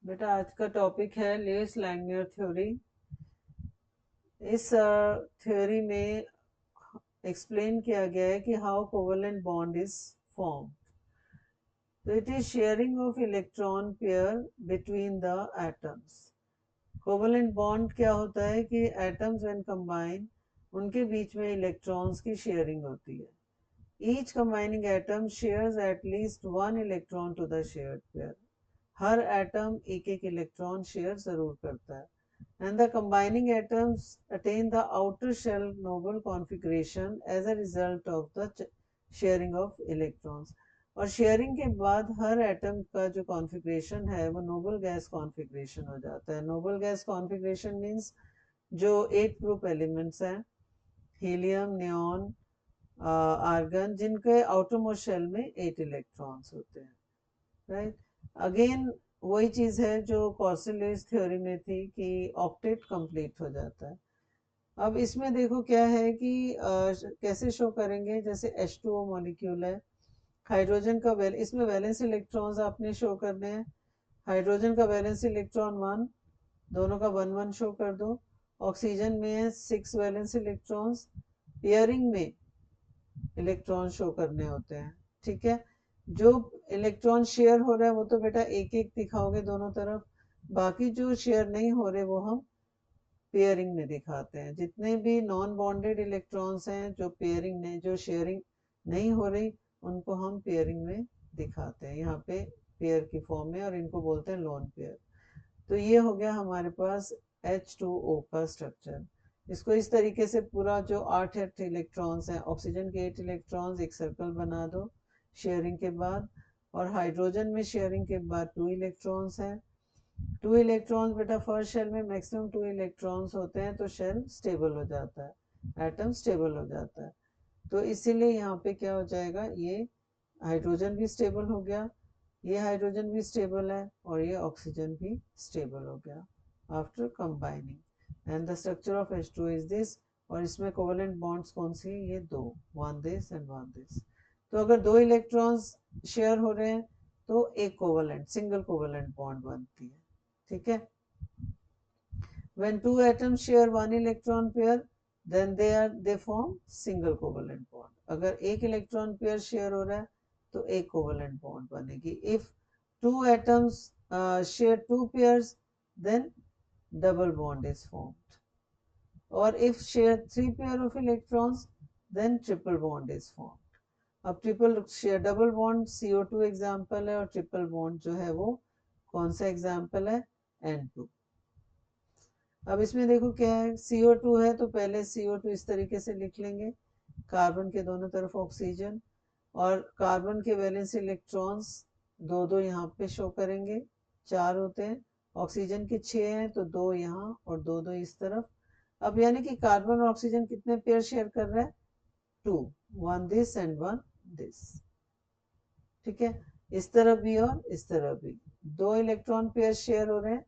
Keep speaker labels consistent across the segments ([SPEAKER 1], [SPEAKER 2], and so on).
[SPEAKER 1] बेटा आज का टॉपिक है लीविस लैंगमुर थ्योरी। इस थ्योरी में एक्सप्लेन किया गया है कि how covalent bond is form. तो it is sharing of electron pair between the atoms. Covalent bond क्या होता है कि एटम्स व्हेन कंबाइन उनके बीच में इलेक्ट्रॉन्स की शेयरिंग होती है। Each combining atom shares at least one electron to the shared pair. हर एटम एक एक इलेक्ट्रॉन शेयर जरूर करता है। And the combining atoms attain the outer shell noble configuration as a result of the sharing of electrons। और sharing के बाद हर atom का जो कॉन्फ़िगरेशन है वो नोबल गैस कॉन्फ़िगरेशन हो जाता है। नोबल गैस कॉन्फ़िगरेशन मीन्स जो 8 ग्रुप एलिमेंट्स हैं, हीलियम, नियॉन, आर्गन, जिनके आउटरमोस्ट शेल में 8 इलेक्ट्रॉन्स होते हैं, राइट। अगेन वही चीज है जो कॉर्सेलिस थ्योरी में थी कि ऑक्टेट कंप्लीट हो जाता है। अब इसमें देखो क्या है कि कैसे शो करेंगे। जैसे H2O मॉलिक्यूल है, हाइड्रोजन का इसमें वैलेंस इलेक्ट्रॉन्स आपने शो करने हैं। हाइड्रोजन का वैलेंस इलेक्ट्रॉन 1, दोनों का 1 1 शो कर दो। ऑक्सीजन में है 6 वैलेंस इलेक्ट्रॉन्स। पेयरिंग में इलेक्ट्रॉन शो करने होते हैं, ठीक है। जो इलेक्ट्रॉन शेयर हो रहा है वो तो बेटा एक एक दिखाओगे दोनों तरफ। बाकी जो शेयर नहीं हो रहे वो हम पेयरिंग में दिखाते हैं। जितने भी नॉन बॉन्डेड इलेक्ट्रॉन्स हैं जो पेयरिंग नहीं, जो शेयरिंग नहीं हो रही, उनको हम पेयरिंग में दिखाते हैं यहाँ पे पेयर की फॉर्म में, और इनको बोलते हैं लोन पेयर। तो ये हो गया हमारे पास H2O का स्ट्रक्चर। इसको इस तरीके से पूरा जो 8 इलेक्ट्रॉन्स हैं, ऑक्सीजन के 8 इलेक्ट्रॉन्स एक सर्कल बना दो शेयरिंग के बाद। और हाइड्रोजन में शेयरिंग के बाद 2 इलेक्ट्रॉन्स हैं। 2 इलेक्ट्रॉन्स बेटा फर्स्ट शेल में मैक्सिमम 2 इलेक्ट्रॉन्स होते हैं, तो शेल स्टेबल हो जाता है, एटम स्टेबल हो जाता है। तो इसीलिए यहाँ पे क्या हो जाएगा, ये हाइड्रोजन भी स्टेबल हो गया, ये हाइड्रोजन भी स्टेबल है, और ये ऑक्सीजन भी स्टेबल हो गया after combining. And the structure of H2 is this. और इसमें कोवेलेंट बॉन्ड्स कौन सी है, ये दो, one this and one this. तो अगर 2 इलेक्ट्रॉन्स शेयर हो रहे हैं तो एक कोवेलेंट सिंगल कोवेलेंट बॉन्ड बनती है, ठीक है। When two atoms share one electron pair, then they form single covalent bond। अगर एक इलेक्ट्रॉन पेयर शेयर हो रहा है तो एक कोवेलेंट बॉन्ड बनेगी। If two atoms share two pairs, then double bond is formed। or if share 3 pair of electrons, then triple bond is formed। अब triple share double bond CO2 example है, और triple bond जो है वो कौन सा example है, N2। अब इसमें देखो क्या है, CO2 है तो पहले CO2 इस तरीके से लिख लेंगे, कार्बन के दोनों तरफ ऑक्सीजन, और कार्बन के वैलेंस इलेक्ट्रॉन्स दो दो यहाँ पे शो करेंगे, 4 होते हैं। ऑक्सीजन के 6 हैं तो 2 यहाँ और दो दो इस तरफ। अब यानी कि कार्बन और ऑक्सीजन कितने पेयर शेयर कर रहा है, 2, 1 दिस एंड 1 दिस, ठीक है। इस तरफ भी और इस तरफ भी 2 इलेक्ट्रॉन पेयर शेयर हो रहे हैं,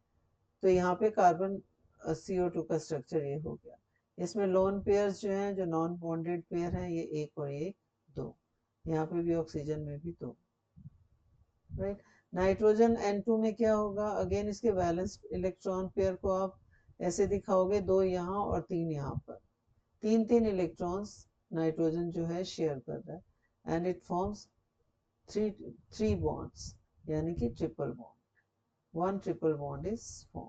[SPEAKER 1] तो यहाँ पे कार्बन CO2 का स्ट्रक्चर ये हो गया। इसमें लोन पेयर्स जो हैं, जो नॉन बॉन्डेड पेयर हैं, ये एक और एक 2। यहाँ पे भी ऑक्सीजन में भी 2, राइट। नाइट्रोजन N2 में क्या होगा, अगेन इसके वैलेंस इलेक्ट्रॉन पेयर को आप ऐसे दिखाओगे, 2 यहाँ और 3 यहाँ पर, 3 इलेक्ट्रॉन्स नाइट्रोजन जो है शेयर कर रहा है, and it forms three bonds, यानी कि triple bond, one triple bond is form,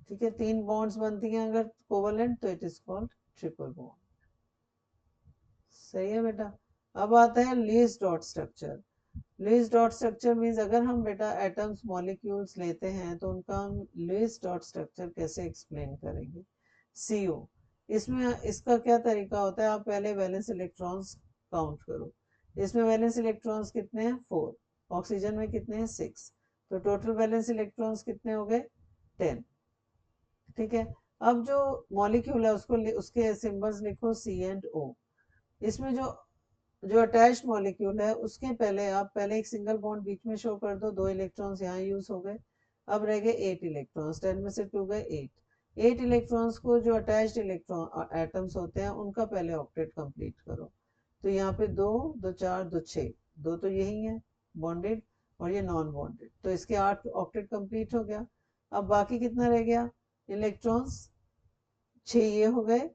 [SPEAKER 1] ठीक है। 3 बॉन्ड्स बनती हैं अगर कोवेलेंट, तो it is called triple bond. सही है बेटा। अब आता है least dot structure. Least dot structure means अगर हम बेटा एटम्स मॉलिक्यूल्स लेते हैं तो उनका हम लीस्ट डॉट स्ट्रक्चर कैसे एक्सप्लेन करेंगे। CO, इसमें इसका क्या तरीका होता है, आप पहले वैलेंस इलेक्ट्रॉन्स काउंट करो। इसमें वैलेंस इलेक्ट्रॉन्स कितने हैं, 4। ऑक्सीजन में कितने हैं, 6। तो टोटल वैलेंस इलेक्ट्रॉन्स कितने हो गए, 10, ठीक है। अब जो मॉलिक्यूल है उसको उसके सिंबल्स लिखो C एंड O। इसमें जो जो अटैच्ड मॉलिक्यूल है उसके पहले आप पहले एक सिंगल बॉन्ड बीच में शो कर दो, 2 इलेक्ट्रॉन्स यहाँ यूज हो गए। अब रह गए 8 इलेक्ट्रॉन्स, 10 में से 2 गए 8 इलेक्ट्रॉन्स को जो अटैच्ड इलेक्ट्रॉन एटम्स होते हैं उनका पहले ऑक्टेट कंप्लीट करो। तो यहाँ पे 2 2 4 2 6, 2 तो यही है बॉन्डेड, और ये नॉन बॉन्डेड, तो इसके 8 ऑक्टेट कंप्लीट हो गया। अब बाकी कितना रह गया इलेक्ट्रॉन्स, 6 ये हो गए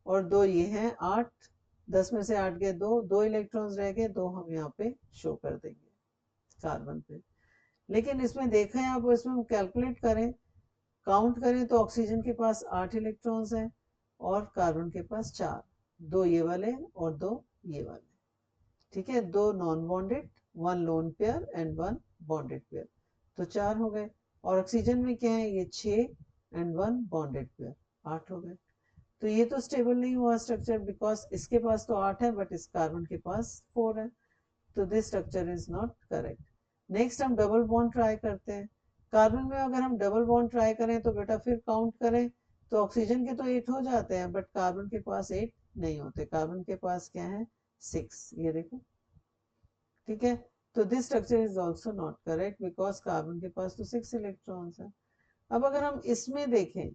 [SPEAKER 1] और 2 ये हैं, 8, 10 में से 8 गए, 2 इलेक्ट्रॉन्स रह गए, 2 हम यहाँ पे शो कर देंगे कार्बन पे। लेकिन इसमें देखें आप, इसमें हम कैलकुलेट करें, काउंट करें तो ऑक्सीजन के पास 8 इलेक्ट्रॉन्स हैं और कार्बन के पास 4, 2 ये वाले और 2 ये वाले, ठीक है, 2 non bonded, 1 lone pair and 1 bonded pair, तो 4 हो गए। और ऑक्सीजन में क्या है, ये 6 एंड 1 बॉन्डेड पेयर, 8 हो गए। तो ये तो स्टेबल नहीं हुआ स्ट्रक्चर, बिकॉज इसके पास तो 8 है बट इस कार्बन के पास 4 है, तो this structure is not correct. Next हम डबल बॉन्ड ट्राई करते हैं। कार्बन में अगर हम डबल बॉन्ड ट्राई करें तो बेटा फिर काउंट करें तो ऑक्सीजन के तो 8 हो जाते हैं बट कार्बन के पास 8 नहीं होते, कार्बन के पास क्या है 6, ये देखो, ठीक है। तो this structure is also not correct because carbon के पास तो 6 इलेक्ट्रॉन्स है। अब अगर हम इसमें देखें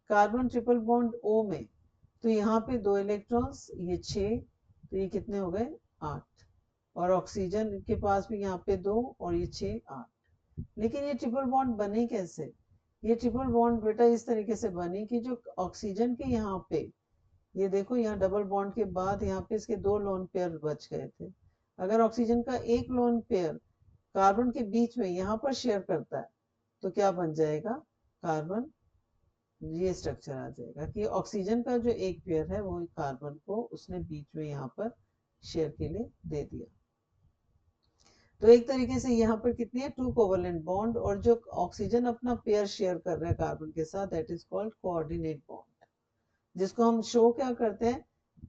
[SPEAKER 1] कार्बन ट्रिपल बॉन्ड ओ में, तो यहाँ पे 2 इलेक्ट्रॉन्स, ये 6, तो ये कितने हो गए 8, और ऑक्सीजन के पास भी यहाँ पे 2 और ये 6 8। लेकिन ये ट्रिपल बॉन्ड बने कैसे, ये ट्रिपल बॉन्ड बेटा इस तरीके से बनी कि जो ऑक्सीजन के यहाँ पे, ये देखो यहाँ डबल बॉन्ड के बाद यहाँ पे इसके 2 लोन पेयर बच गए थे। अगर ऑक्सीजन का एक लोन पेयर कार्बन के बीच में यहाँ पर शेयर करता है तो क्या बन जाएगा कार्बन, ये स्ट्रक्चर आ जाएगा कि ऑक्सीजन का जो एक पेयर है वो कार्बन को उसने बीच में यहाँ पर शेयर के लिए दे दिया। तो एक तरीके से यहाँ पर कितनी है 2 कोवलेंट बॉन्ड, और जो ऑक्सीजन अपना पेयर शेयर कर रहा है कार्बन के साथ, that is called coordinate bond, जिसको हम शो क्या करते हैं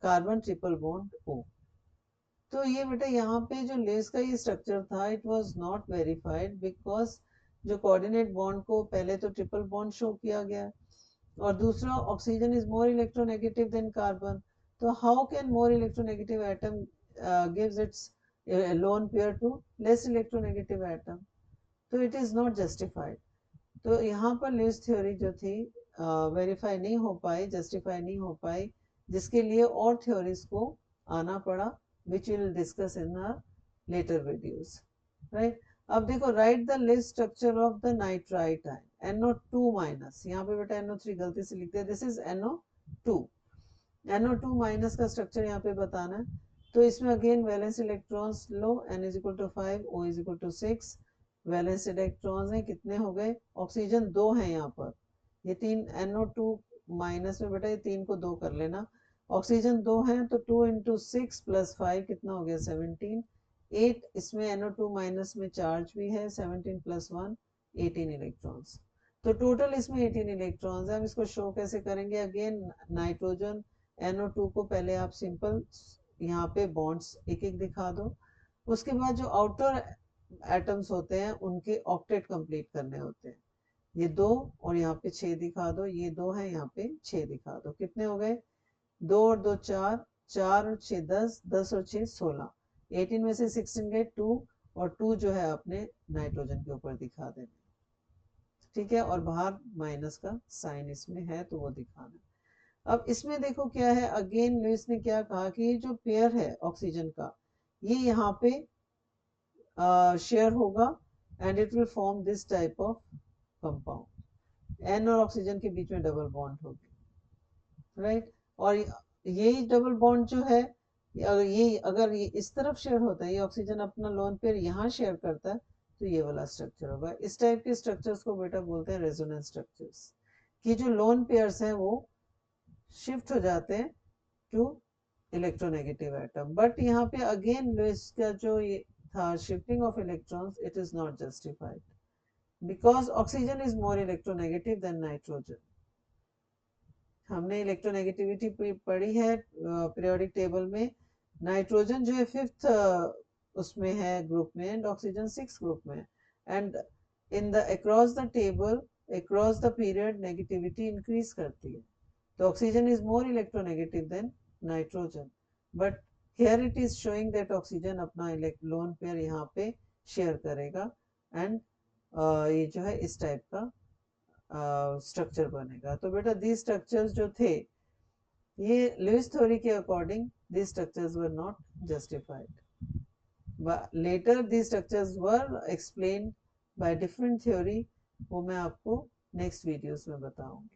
[SPEAKER 1] कार्बन ट्रिपल बॉन्ड ओ। तो ये बेटा यहाँ पे जो लेस का ये स्ट्रक्चर था it was not verified because जो कोऑर्डिनेट बॉन्ड को पहले तो ट्रिपल बॉन्ड शो किया गया और दूसरा oxygen is more electronegative than carbon, तो how can more electronegative atom gives its lone pair to less electronegative atom, तो इट इज नॉट जस्टिफाइड। तो यहाँ पर लेस थ्योरी जो थी वेरीफाई नहीं हो पाई, जस्टिफाई नहीं हो पाई, जिसके लिए और थ्योरीज को आना पड़ा, which we will discuss in our later videos, right? अब देखो write the list structure of the nitrite ion NO2 minus, यहाँ पे बेटा NO3 गलती से लिखते हैं, this is NO2, NO2 minus का स्ट्रक्चर यहाँ पे बताना है। तो इसमें अगेन वैलेंस इलेक्ट्रॉन्स लो, N is equal to 5, O is equal to 6, valence electrons हैं कितने हो गए, ऑक्सीजन 2 है यहाँ पर, ये 3 NO2 माइनस में बेटा ये 3 को 2 कर लेना, ऑक्सीजन 2 है तो 2 इंटू 6 प्लस 5 कितना हो गया 17, 8 इसमें NO2 माइनस में चार्ज भी है, 17 प्लस 1 18 इलेक्ट्रॉन्स, तो टोटल इसमें 18 इलेक्ट्रॉन्स है। हम इसको शो कैसे करेंगे, अगेन नाइट्रोजन NO2 को पहले आप सिंपल यहाँ पे बॉन्ड्स एक एक दिखा दो, उसके बाद जो आउटर एटम्स होते हैं उनके ऑक्टेट कंप्लीट करने होते हैं, ये 2 और यहाँ पे 6 दिखा दो, ये 2 है यहाँ पे 6 दिखा दो, कितने हो गए 2 और 2 4, 4 और 6 10, 10 और 6 16, 18 में से 16 गए 2 और 2 जो है अपने नाइट्रोजन के ऊपर दिखा देना, ठीक है, और बाहर माइनस का साइन इसमें है तो वो दिखाना। अब इसमें देखो क्या है, अगेन लुइस ने क्या कहा कि जो पेयर है ऑक्सीजन का ये यहाँ पे शेयर होगा and it will form this type of compound, N और ऑक्सीजन के बीच में डबल बॉन्ड होगी, राइट, और यही डबल बॉन्ड जो है अगर ये इस तरफ शेयर होता है, ये ऑक्सीजन अपना लोन पेयर यहाँ शेयर करता है तो ये वाला स्ट्रक्चर होगा। इस टाइप के स्ट्रक्चर्स को बेटा बोलते हैं रेजोनेंस स्ट्रक्चर्स, कि जो लोन पेयर्स हैं वो शिफ्ट हो जाते हैं टू इलेक्ट्रोनेगेटिव एटम, बट यहाँ पे अगेन लुइस का जो ये था shifting of electrons it is not justified because oxygen is more electronegative then nitrogen. हमने इलेक्ट्रोनेगेटिविटी पढ़ी है पीरियोडिक टेबल में, नाइट्रोजन जो है 5th उसमें है ग्रुप में एंड ऑक्सीजन 6th ग्रुप में, and in the across the table across the period negativity increase करती है, तो oxygen is more electronegative then nitrogen, but here it is showing that oxygen अपना लोन पेयर यहाँ पे share करेगा and ये जो है इस टाइप का स्ट्रक्चर बनेगा। तो बेटा these स्ट्रक्चर्स जो थे ये लुइस थ्योरी के according these structures were not justified. Later the structures were explain by different theory, वो मैं आपको नेक्स्ट वीडियोस में बताऊंगी।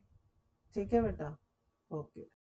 [SPEAKER 1] ठीक है बेटा, ओके।